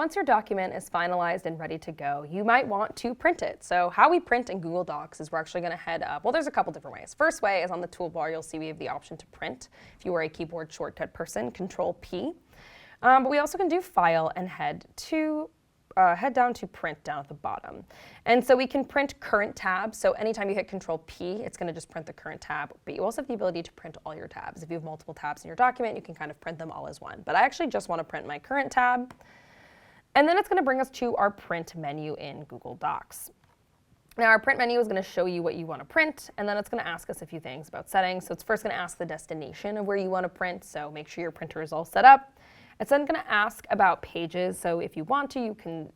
Once your document is finalized and ready to go, you might want to print it. So how we print in Google Docs is we're actually going to head up. Well, there's a couple different ways. First way is on the toolbar. You'll see we have the option to print. If you are a keyboard shortcut person, Ctrl P. But we also can do File and head down to Print down at the bottom. And so we can print current tabs. So anytime you hit Ctrl P, it's going to just print the current tab. But you also have the ability to print all your tabs. If you have multiple tabs in your document, you can kind of print them all as one. But I actually just want to print my current tab. And then it's going to bring us to our print menu in Google Docs. Now our print menu is going to show you what you want to print, and then it's going to ask us a few things about settings. So it's first going to ask the destination of where you want to print, so make sure your printer is all set up. It's then going to ask about pages, so if you want to, you can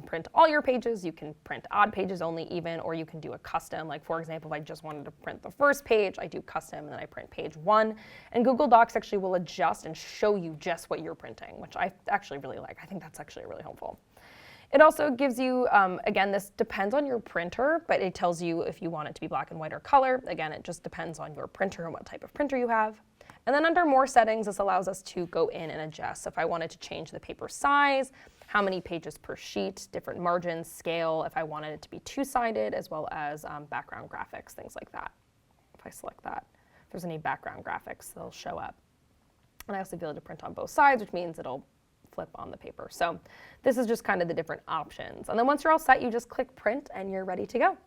print all your pages, you can print odd pages only even, or you can do a custom. Like for example, if I just wanted to print the first page, I do custom and then I print page 1. And Google Docs actually will adjust and show you just what you're printing, which I actually really like. I think that's actually really helpful. It also gives you, again, this depends on your printer, but it tells you if you want it to be black and white or color. Again, it just depends on your printer and what type of printer you have. And then under more settings, this allows us to go in and adjust. So if I wanted to change the paper size, how many pages per sheet, different margins, scale, if I wanted it to be two-sided, as well as background graphics, things like that. If I select that, if there's any background graphics, they'll show up. And I also have the ability to print on both sides, which means it'll flip on the paper. So this is just kind of the different options. And then once you're all set, you just click print and you're ready to go.